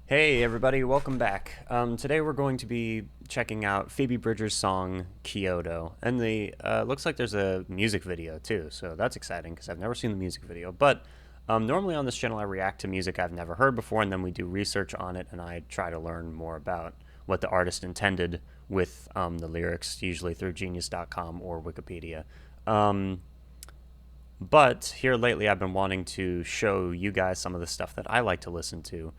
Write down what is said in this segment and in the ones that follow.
Hey everybody, welcome back. Today we're going to be checking out Phoebe Bridgers' song Kyoto, and the looks like there's a music video too, so that's exciting because I've never seen the music video. But normally on this channel I react to music I've never heard before, and then we do research on it, and I try to learn more about what the artist intended with the lyrics, usually through Genius.com or Wikipedia. But here lately I've been wanting to show you guys some of the stuff that I like to listen to.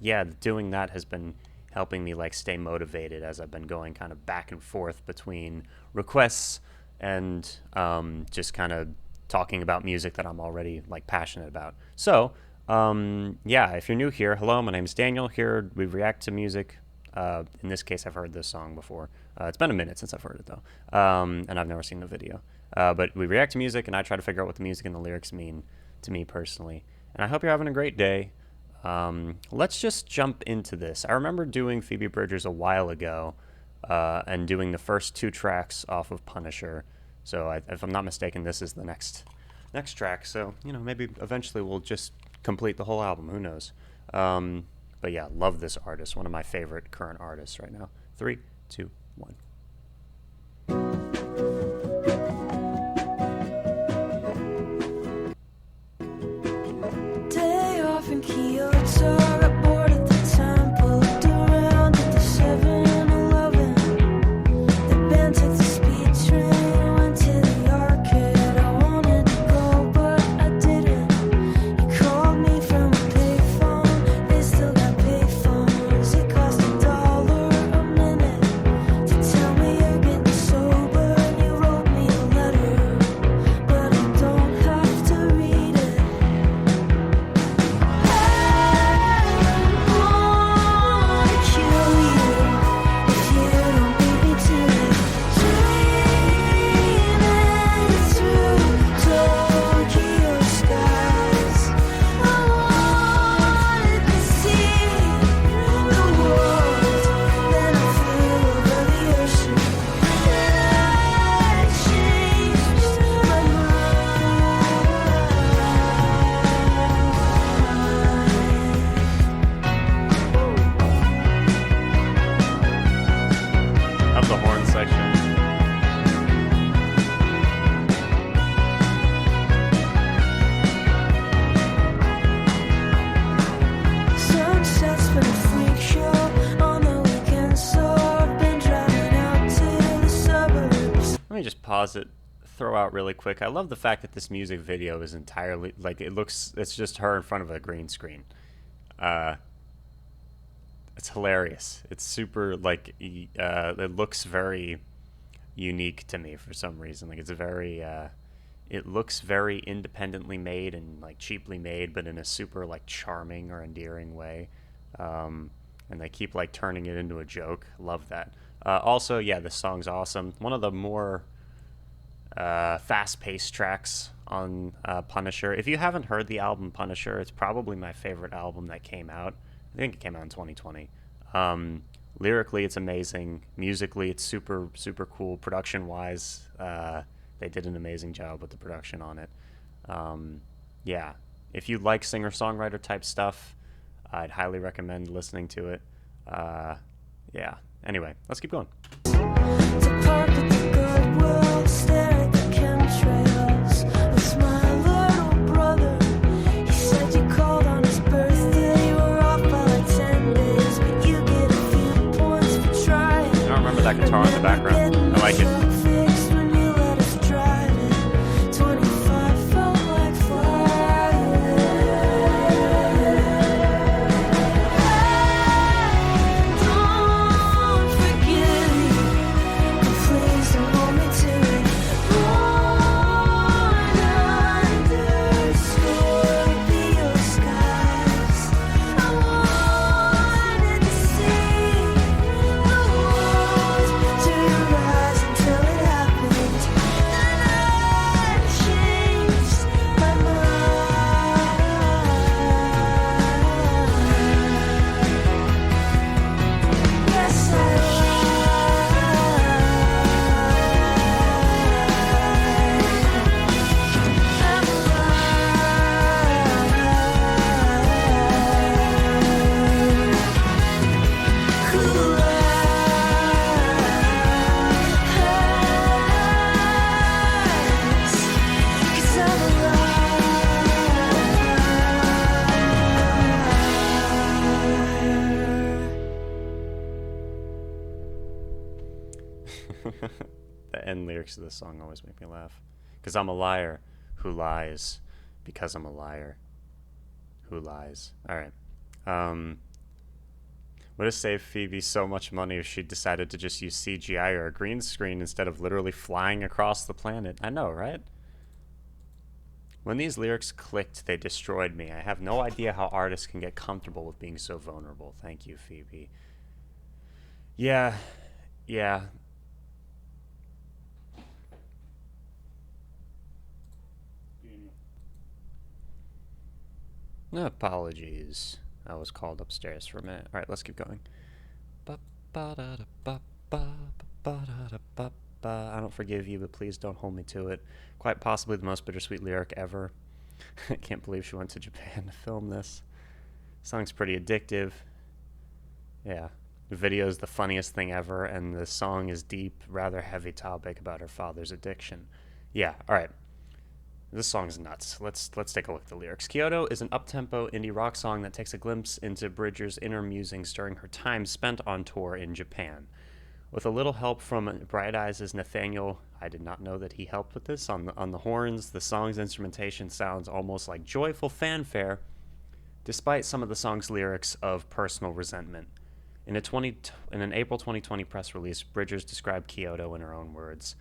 Yeah, doing that has been helping me like stay motivated as I've been going kind of back and forth between requests and just kind of talking about music that I'm already like passionate about. So yeah, if you're new here, hello, my name is Daniel. Here we react to music. In this case, I've heard this song before. It's been a minute since I've heard it though, and I've never seen the video. But we react to music, and I try to figure out what the music and the lyrics mean to me personally. And I hope you're having a great day. Let's just jump into this. I remember doing Phoebe Bridgers a while ago and doing the first two tracks off of Punisher. So if I'm not mistaken, this is the next track. So, you know, maybe eventually we'll just complete the whole album. Who knows? But yeah, love this artist. One of my favorite current artists right now. 3, 2, 1. In Kyoto, I boarded the temple, looked around at the 7-Eleven. The band took the speed train, went to the arcade. I wanted to go, but I didn't. You called me from a payphone, they still got payphones. It cost $1 a minute to tell me you're getting sober. And you wrote me a letter, but I don't have to read it. Of the horn section. Sunset's been a freak show on the weekend, so I've been driving out to the suburbs. Let me just pause it, throw out really quick. I love the fact that this music video is entirely, like, it's just her in front of a green screen. It's hilarious. It's super, like, it looks very unique to me for some reason. Like, it's very, it looks very independently made and, like, cheaply made, but in a super, like, charming or endearing way. And they keep, like, turning it into a joke. Love that. Also, yeah, this song's awesome. One of the more fast-paced tracks on Punisher. If you haven't heard the album Punisher, it's probably my favorite album that came out. I think it came out in 2020. Lyrically, it's amazing. Musically, it's super, super cool. Production-wise, they did an amazing job with the production on it. Yeah, if you like singer-songwriter type stuff, I'd highly recommend listening to it. Yeah. Anyway, let's keep going. To park at the Goodwill, stare at the chemtrails with my little brother. He said you called on his birthday. You were off by like 10 days, but you get a few points for trying. I don't remember that guitar in the background. I like it. Fixed when you let us drive it. 25 felt like flying. Don't forget it, but please don't hold me to it. Born under Scorpio skies, I wanted to see the world to rise until The end lyrics of this song always make me laugh. Because I'm a liar who lies because I'm a liar who lies. All right. Would have saved Phoebe so much money if she decided to just use CGI or a green screen instead of literally flying across the planet. I know, right? When these lyrics clicked, they destroyed me. I have no idea how artists can get comfortable with being so vulnerable. Thank you, Phoebe. Yeah, yeah. Apologies. I was called upstairs for a minute. All right, let's keep going. I don't forgive you, but please don't hold me to it. Quite possibly the most bittersweet lyric ever. I can't believe she went to Japan to film this. Song's pretty addictive. Yeah. The video is the funniest thing ever, and the song is deep, rather heavy topic about her father's addiction. Yeah, alright. This song's nuts. Let's take a look at the lyrics. Kyoto is an up-tempo indie rock song that takes a glimpse into Bridger's inner musings during her time spent on tour in Japan. With a little help from Bright Eyes' Nathaniel, I did not know that he helped with this, on the horns, the song's instrumentation sounds almost like joyful fanfare, despite some of the song's lyrics of personal resentment. In an April 2020 press release, Bridgers described Kyoto in her own words.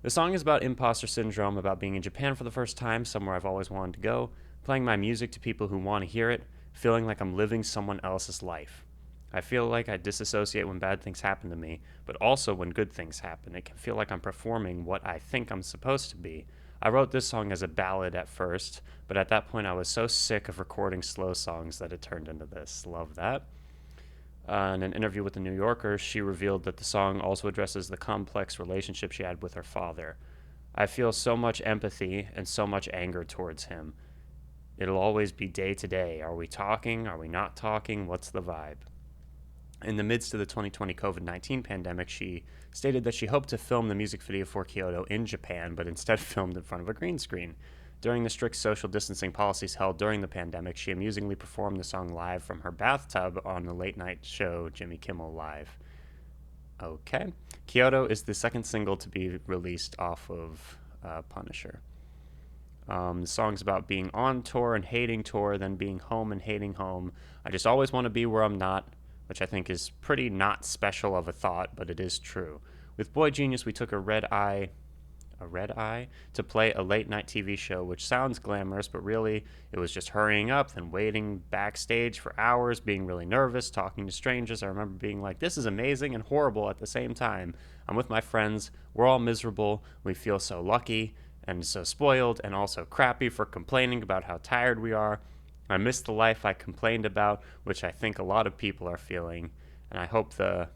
The song is about imposter syndrome, about being in Japan for the first time, somewhere I've always wanted to go, playing my music to people who want to hear it, feeling like I'm living someone else's life. I feel like I disassociate when bad things happen to me, but also when good things happen. It can feel like I'm performing what I think I'm supposed to be. I wrote this song as a ballad at first, but at that point I was so sick of recording slow songs that it turned into this. Love that. In an interview with The New Yorker, she revealed that the song also addresses the complex relationship she had with her father. I feel so much empathy and so much anger towards him. It'll always be day to day. Are we talking? Are we not talking? What's the vibe? In the midst of the 2020 COVID-19 pandemic, she stated that she hoped to film the music video for Kyoto in Japan, but instead filmed in front of a green screen. During the strict social distancing policies held during the pandemic, she amusingly performed the song live from her bathtub on the late-night show Jimmy Kimmel Live. Okay. Kyoto is the second single to be released off of Punisher. The song's about being on tour and hating tour, then being home and hating home. I just always want to be where I'm not, which I think is pretty not special of a thought, but it is true. With Boy Genius, we took a red eye to play a late night TV show, which sounds glamorous, but really it was just hurrying up, then waiting backstage for hours, being really nervous, talking to strangers. I remember being like, this is amazing and horrible at the same time. I'm with my friends, we're all miserable, we feel so lucky and so spoiled and also crappy for complaining about how tired we are. I miss the life I complained about, which I think a lot of people are feeling, and I hope the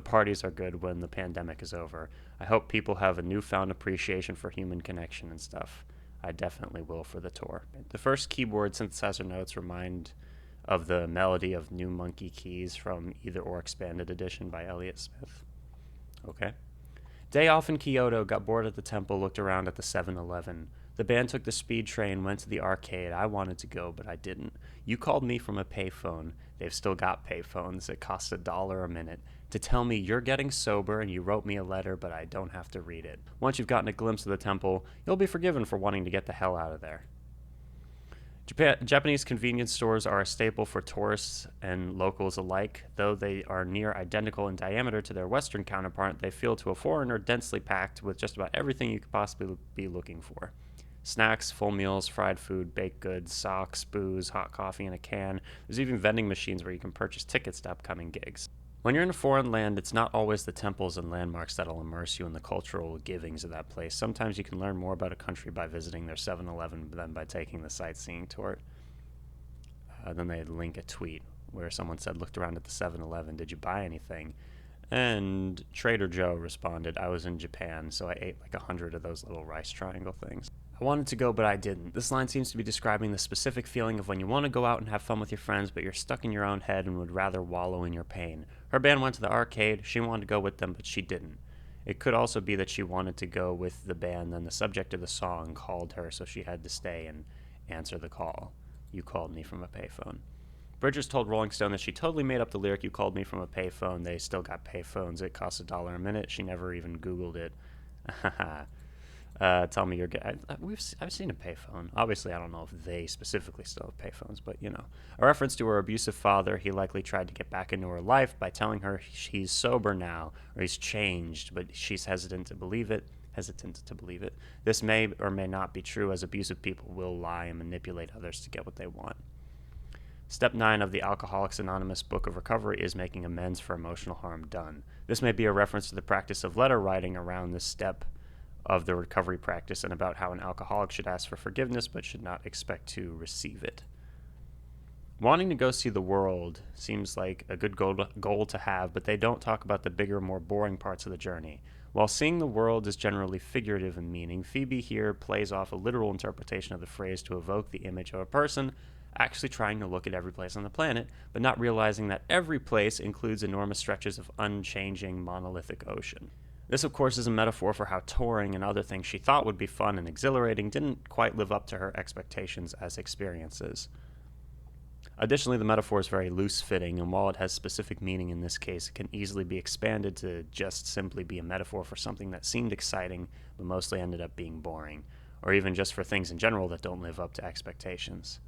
parties are good when the pandemic is over. I hope people have a newfound appreciation for human connection and stuff. I definitely will for the tour. The first keyboard synthesizer notes remind of the melody of New Monkey Keys from Either or Expanded Edition by Elliott Smith. Okay. Day off in Kyoto, got bored at the temple, looked around at the 7-Eleven. The band took the speed train, went to the arcade. I wanted to go, but I didn't. You called me from a payphone. They've still got payphones. It costs $1 a minute. To tell me you're getting sober and you wrote me a letter, but I don't have to read it. Once you've gotten a glimpse of the temple, you'll be forgiven for wanting to get the hell out of there. Japanese convenience stores are a staple for tourists and locals alike. Though they are near identical in diameter to their Western counterpart, they feel to a foreigner densely packed with just about everything you could possibly be looking for. Snacks, full meals, fried food, baked goods, socks, booze, hot coffee in a can. There's even vending machines where you can purchase tickets to upcoming gigs. When you're in a foreign land, it's not always the temples and landmarks that'll immerse you in the cultural givings of that place. Sometimes you can learn more about a country by visiting their 7-Eleven than by taking the sightseeing tour. Then they link a tweet where someone said, looked around at the 7-Eleven, did you buy anything? And Trader Joe responded, I was in Japan, so I ate like 100 of those little rice triangle things. I wanted to go, but I didn't. This line seems to be describing the specific feeling of when you want to go out and have fun with your friends, but you're stuck in your own head and would rather wallow in your pain. Her band went to the arcade. She wanted to go with them, but she didn't. It could also be that she wanted to go with the band, then the subject of the song called her, so she had to stay and answer the call. You called me from a payphone. Bridgers told Rolling Stone that she totally made up the lyric, "You called me from a payphone." They still got payphones. It costs $1 a minute. She never even Googled it. Tell me you're good. I've seen a payphone. Obviously, I don't know if they specifically still have payphones, but you know. A reference to her abusive father. He likely tried to get back into her life by telling her he's sober now or he's changed, but she's hesitant to believe it. This may or may not be true, as abusive people will lie and manipulate others to get what they want. Step 9 of the Alcoholics Anonymous Book of Recovery is making amends for emotional harm done. This may be a reference to the practice of letter writing around this step of the recovery practice and about how an alcoholic should ask for forgiveness but should not expect to receive it. Wanting to go see the world seems like a good goal to have, but they don't talk about the bigger, more boring parts of the journey. While seeing the world is generally figurative in meaning, Phoebe here plays off a literal interpretation of the phrase to evoke the image of a person actually trying to look at every place on the planet, but not realizing that every place includes enormous stretches of unchanging, monolithic ocean. This, of course, is a metaphor for how touring and other things she thought would be fun and exhilarating didn't quite live up to her expectations as experiences. Additionally, the metaphor is very loose-fitting, and while it has specific meaning in this case, it can easily be expanded to just simply be a metaphor for something that seemed exciting but mostly ended up being boring, or even just for things in general that don't live up to expectations.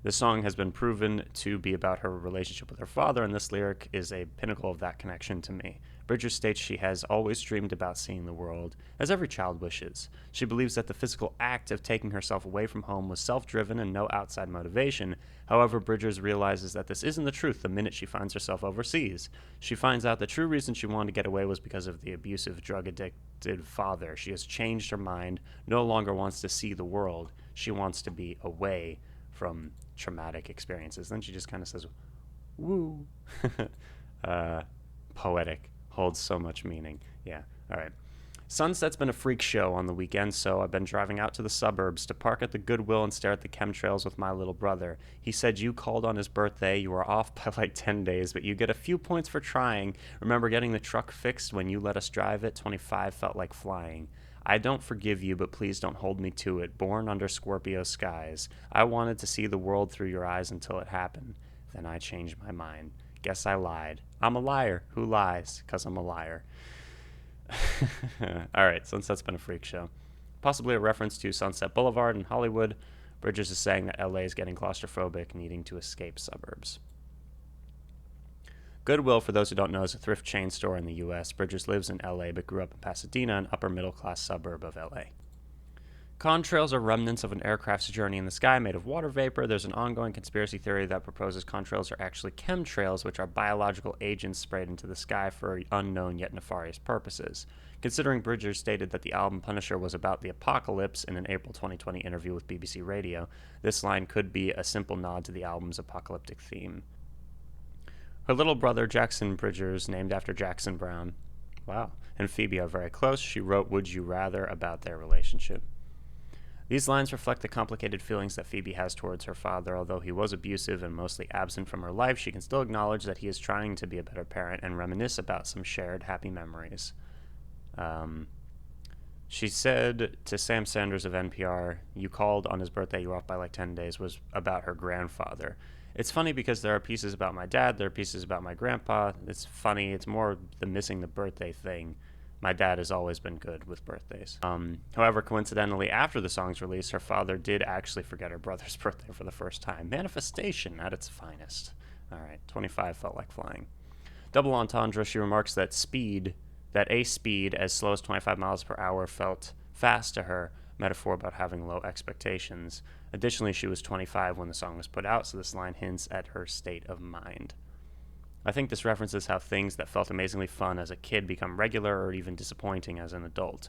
This song has been proven to be about her relationship with her father, and this lyric is a pinnacle of that connection to me. Bridgers states she has always dreamed about seeing the world, as every child wishes. She believes that the physical act of taking herself away from home was self-driven and no outside motivation. However, Bridgers realizes that this isn't the truth the minute she finds herself overseas. She finds out the true reason she wanted to get away was because of the abusive, drug-addicted father. She has changed her mind, no longer wants to see the world. She wants to be away from traumatic experiences. Then she just kind of says, woo. Poetic. Holds so much meaning. Yeah, all right. Sunset's been a freak show on the weekend, so I've been driving out to the suburbs to park at the Goodwill and stare at the chemtrails with my little brother. He said you called on his birthday. You were off by like 10 days, but you get a few points for trying. Remember getting the truck fixed when you let us drive it? 25 felt like flying. I don't forgive you, but please don't hold me to it. Born under Scorpio skies. I wanted to see the world through your eyes until it happened. Then I changed my mind. Guess I lied. I'm a liar. Who lies? 'Cause I'm a liar. All right, Sunset's been a freak show. Possibly a reference to Sunset Boulevard in Hollywood. Bridges is saying that LA is getting claustrophobic, needing to escape suburbs. Goodwill, for those who don't know, is a thrift chain store in the U.S. Bridges lives in L.A. but grew up in Pasadena, an upper-middle-class suburb of L.A. Contrails are remnants of an aircraft's journey in the sky made of water vapor. There's an ongoing conspiracy theory that proposes contrails are actually chemtrails, which are biological agents sprayed into the sky for unknown yet nefarious purposes. Considering Bridges stated that the album Punisher was about the apocalypse in an April 2020 interview with BBC Radio, this line could be a simple nod to the album's apocalyptic theme. Her little brother, Jackson Bridgers, named after Jackson Brown, and Phoebe are very close. She wrote Would You Rather about their relationship. These lines reflect the complicated feelings that Phoebe has towards her father. Although he was abusive and mostly absent from her life, she can still acknowledge that he is trying to be a better parent and reminisce about some shared happy memories. She said to Sam Sanders of NPR, you called on his birthday, you were off by like 10 days, was about her grandfather. It's funny because there are pieces about my dad, there are pieces about my grandpa. It's funny, it's more the missing the birthday thing. My dad has always been good with birthdays. However, coincidentally, after the song's release, her father did actually forget her brother's birthday for the first time. Manifestation at its finest. All right, 25 felt like flying. Double entendre, she remarks that a speed as slow as 25 miles per hour felt fast to her, metaphor about having low expectations. Additionally, she was 25 when the song was put out, so this line hints at her state of mind. I think this references how things that felt amazingly fun as a kid become regular or even disappointing as an adult.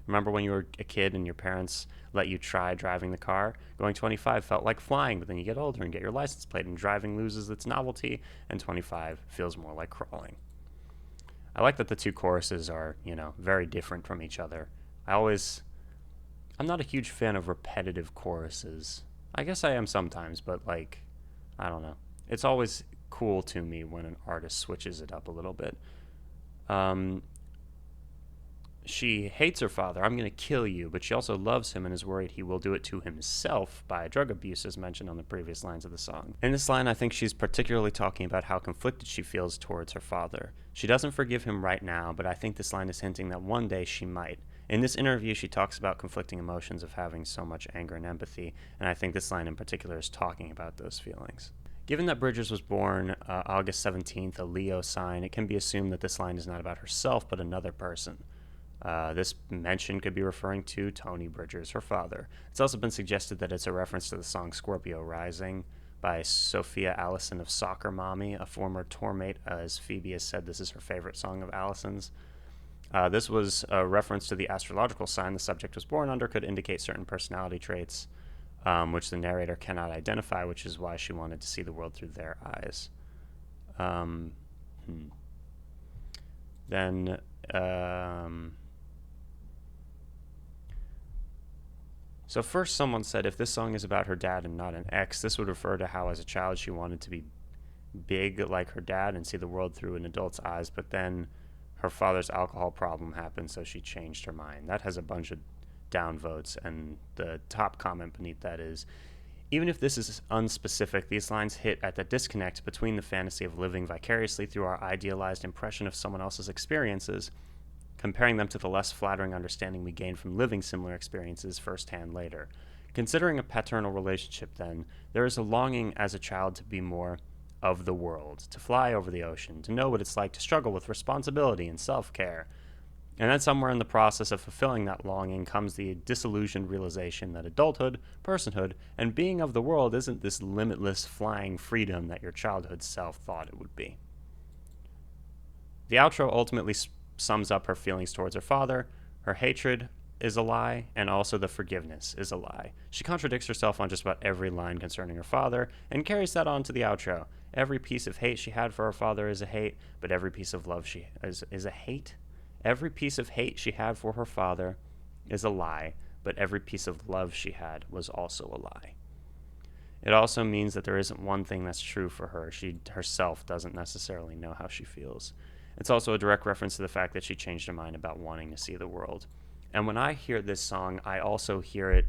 Remember when you were a kid and your parents let you try driving the car? Going 25 felt like flying, but then you get older and get your license plate and driving loses its novelty, and 25 feels more like crawling. I like that the two choruses are, very different from each other. I'm not a huge fan of repetitive choruses. I guess I am sometimes, but I don't know. It's always cool to me when an artist switches it up a little bit. she hates her father. I'm going to kill you. But she also loves him and is worried he will do it to himself by drug abuse, as mentioned on the previous lines of the song. In this line, I think she's particularly talking about how conflicted she feels towards her father. She doesn't forgive him right now, but I think this line is hinting that one day she might. In this interview, she talks about conflicting emotions of having so much anger and empathy, and I think this line in particular is talking about those feelings. Given that Bridgers was born August 17th, a Leo sign, it can be assumed that this line is not about herself but another person. This mention could be referring to Tony Bridgers, her father. It's also been suggested that it's a reference to the song Scorpio Rising by Sophia Allison of Soccer Mommy, a former tour mate, as Phoebe has said this is her favorite song of Allison's. This was a reference to the astrological sign the subject was born under, could indicate certain personality traits, which the narrator cannot identify, which is why she wanted to see the world through their eyes. Then... So first someone said if this song is about her dad and not an ex, this would refer to how as a child she wanted to be big like her dad and see the world through an adult's eyes, but then her father's alcohol problem happened, so she changed her mind. That has a bunch of downvotes, and the top comment beneath that is, even if this is unspecific, these lines hit at the disconnect between the fantasy of living vicariously through our idealized impression of someone else's experiences, comparing them to the less flattering understanding we gain from living similar experiences firsthand later. Considering a paternal relationship, then, there is a longing as a child to be more of the world, to fly over the ocean, to know what it's like to struggle with responsibility and self-care. And then somewhere in the process of fulfilling that longing comes the disillusioned realization that adulthood, personhood, and being of the world isn't this limitless flying freedom that your childhood self thought it would be. The outro ultimately sums up her feelings towards her father. Her hatred is a lie, and also the forgiveness is a lie. She contradicts herself on just about every line concerning her father, and carries that on to the outro. Every piece of hate she had for her father is a hate, but every piece of love she is a hate? Every piece of hate she had for her father is a lie, but every piece of love she had was also a lie. It also means that there isn't one thing that's true for her. She herself doesn't necessarily know how she feels. It's also a direct reference to the fact that she changed her mind about wanting to see the world. And when I hear this song, I also hear it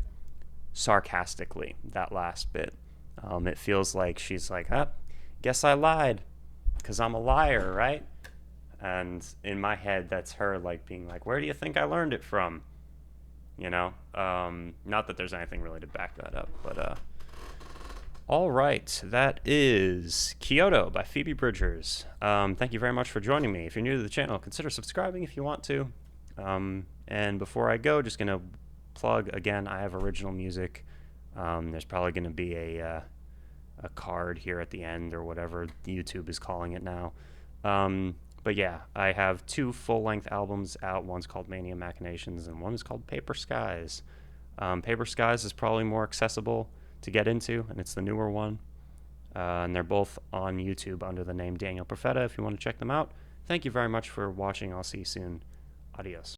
sarcastically, that last bit. It feels like she's like, guess I lied, because I'm a liar, right? And in my head, that's her like being like, where do you think I learned it from? You know? Not that there's anything really to back that up, but all right, that is Kyoto by Phoebe Bridgers. Thank you very much for joining me. If you're new to the channel, consider subscribing if you want to. And before I go, just going to plug, again, I have original music. There's probably going to be a card here at the end or whatever YouTube is calling it now. But yeah, I have 2 full-length albums out. One's called Mania Machinations and one is called Paper Skies. Paper Skies is probably more accessible to get into, and it's the newer one. And they're both on YouTube under the name Daniel Profeta if you want to check them out. Thank you very much for watching. I'll see you soon. Adios.